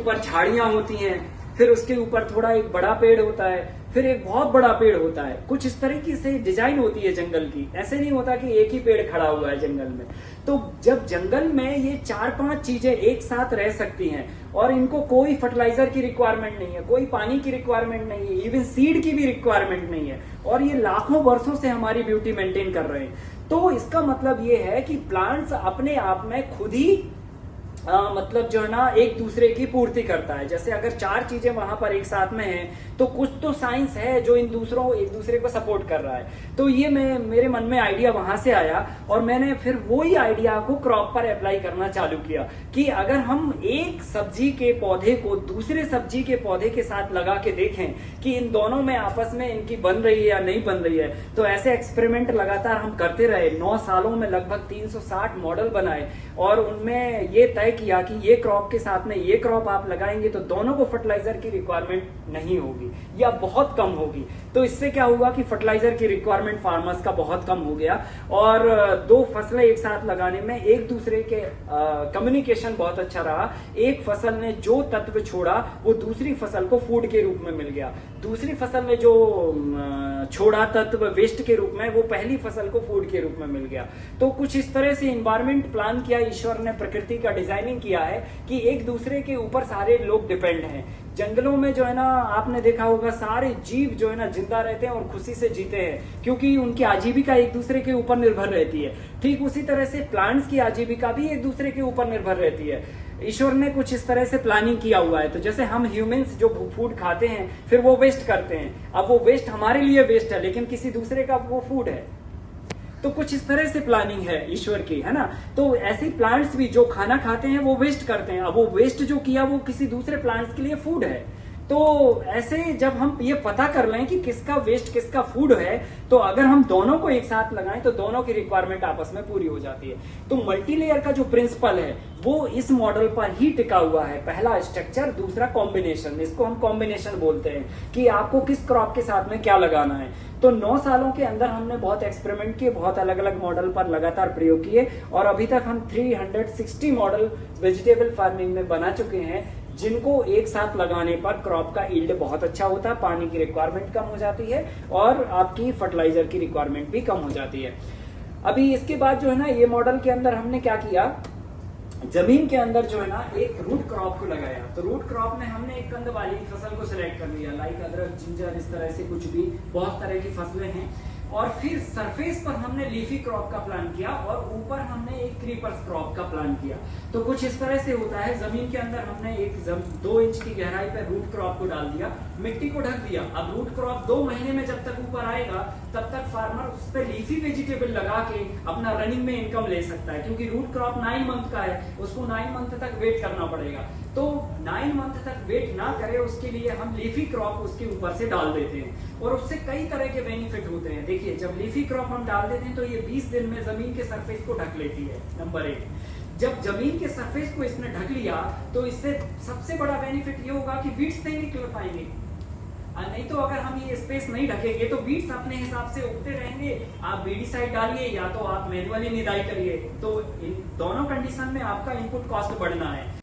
ऊपर झाड़ियां होती हैं, फिर उसके ऊपर थोड़ा एक बड़ा पेड़ होता है, फिर एक बहुत बड़ा पेड़ होता है। कुछ इस तरीके से डिजाइन होती है जंगल की। ऐसे नहीं होता कि एक ही पेड़ खड़ा हुआ है जंगल में। तो जब जंगल में ये 4-5 चीजें एक साथ रह सकती हैं और इनको कोई फर्टिलाइजर की रिक्वायरमेंट नहीं है, कोई पानी की रिक्वायरमेंट नहीं है, इवन सीड की भी रिक्वायरमेंट नहीं है, और ये लाखों वर्षों से हमारी ब्यूटी मेंटेन कर रहे हैं, तो इसका मतलब ये है कि प्लांट्स अपने आप में खुद ही मतलब जो है ना एक दूसरे की पूर्ति करता है। जैसे अगर 4 चीजें वहां पर एक साथ में हैं, तो कुछ तो साइंस है जो इन एक दूसरे को सपोर्ट कर रहा है। तो ये मेरे मन में आइडिया वहां से आया, और मैंने फिर वही आइडिया को क्रॉप पर अप्लाई करना चालू किया कि अगर हम एक सब्जी के पौधे को दूसरे सब्जी के पौधे के साथ लगा के देखें कि इन दोनों में आपस में इनकी बन रही है या नहीं बन रही है। तो ऐसे एक्सपेरिमेंट लगातार हम करते रहे। 9 सालों में लगभग 360 मॉडल बनाए, और उनमें ये तय किया कि ये क्रॉप के साथ में ये क्रॉप आप लगाएंगे तो दोनों को फर्टिलाइजर की रिक्वायरमेंट नहीं होगी या बहुत कम होगी। तो इससे क्या हुआ कि फर्टिलाइजर की रिक्वायरमेंट फार्मर्स का बहुत कम हो गया, और 2 फसलें एक साथ लगाने में एक दूसरे के कम्युनिकेशन बहुत अच्छा रहा। एक फसल ने जो तत्व छोड़ा वो दूसरी फसल को फूड के रूप में मिल गया, दूसरी फसल ने जो छोड़ा तत्व वेस्ट के रूप में वो पहली फसल को फूड के रूप में मिल गया। तो कुछ इस तरह से इन्वायरमेंट प्लान किया ईश्वर ने, प्रकृति का डिजाइनिंग किया है कि एक दूसरे के ऊपर सारे लोग डिपेंड हैं। जंगलों में जो है ना आपने देखा होगा सारे जीव जो है ना जिंदा रहते हैं और खुशी से जीते हैं, क्योंकि उनकी आजीविका एक दूसरे के ऊपर निर्भर रहती है। ठीक उसी तरह से प्लांट्स की आजीविका भी एक दूसरे के ऊपर निर्भर रहती है। ईश्वर ने कुछ इस तरह से प्लानिंग किया हुआ है। तो जैसे हम ह्यूमंस जो फूड खाते हैं फिर वो वेस्ट करते हैं, अब वो वेस्ट हमारे लिए वेस्ट है लेकिन किसी दूसरे का वो फूड है। तो कुछ इस तरह से प्लानिंग है ईश्वर की, है ना। तो ऐसे प्लांट्स भी जो खाना खाते हैं वो वेस्ट करते हैं, अब वो वेस्ट जो किया वो किसी दूसरे प्लांट्स के लिए फूड है। तो ऐसे जब हम ये पता कर लें कि किसका वेस्ट किसका फूड है, तो अगर हम दोनों को एक साथ लगाएं तो दोनों की रिक्वायरमेंट आपस में पूरी हो जाती है। तो मल्टीलेयर का जो प्रिंसिपल है वो इस मॉडल पर ही टिका हुआ है। पहला स्ट्रक्चर, दूसरा कॉम्बिनेशन। इसको हम कॉम्बिनेशन बोलते हैं कि आपको किस क्रॉप के साथ में क्या लगाना है। तो 9 सालों के अंदर हमने बहुत एक्सपेरिमेंट किए, बहुत अलग अलग मॉडल पर लगातार प्रयोग किए, और अभी तक हम 360 मॉडल वेजिटेबल फार्मिंग में बना चुके हैं, जिनको एक साथ लगाने पर क्रॉप का यील्ड बहुत अच्छा होता है, पानी की रिक्वायरमेंट कम हो जाती है और आपकी फर्टिलाइजर की रिक्वायरमेंट भी कम हो जाती है। अभी इसके बाद जो है ना ये मॉडल के अंदर हमने क्या किया, जमीन के अंदर जो है ना एक रूट क्रॉप को लगाया। तो रूट क्रॉप में हमने एक कंद वाली फसल को सिलेक्ट कर लिया, लाइक अदरक, जिंजर, इस तरह से कुछ भी बहुत तरह की फसलें हैं। और फिर सरफेस पर हमने लीफी क्रॉप का प्लान किया और ऊपर हमने एक क्रीपर्स क्रॉप का प्लान किया। तो कुछ इस तरह से होता है, जमीन के अंदर हमने एक 2 इंच की गहराई पर रूट क्रॉप को डाल दिया, मिट्टी को ढक दिया। अब रूट क्रॉप 2 महीने में जब तक ऊपर आएगा तब तक फार्मर उस पर लीफी वेजिटेबल लगा के अपना रनिंग में इनकम ले सकता है, क्योंकि रूट क्रॉप 9 मंथ का है, उसको 9 मंथ तक वेट करना पड़ेगा। तो 9 मंथ तक वेट ना करे उसके लिए हम लीफी क्रॉप उसके ऊपर से डाल देते हैं, और उससे कई तरह के बेनिफिट होते हैं। देखिए, जब लीफी क्रॉप हम डाल देते हैं तो ये 20 दिन में जमीन के सरफेस को ढक लेती है, नंबर 1। जब जमीन के सरफेस को इसने ढक लिया तो इससे सबसे बड़ा बेनिफिट ये होगा कि वीड्स नहीं निकल पाएंगे। नहीं तो अगर हम ये स्पेस नहीं ढकेंगे तो वीड्स अपने हिसाब से उगते रहेंगे। आप वीडीसाइड डालिए या तो आप मैन्युअली निदाई करिए, तो इन दोनों कंडीशन में आपका इनपुट कॉस्ट बढ़ना है।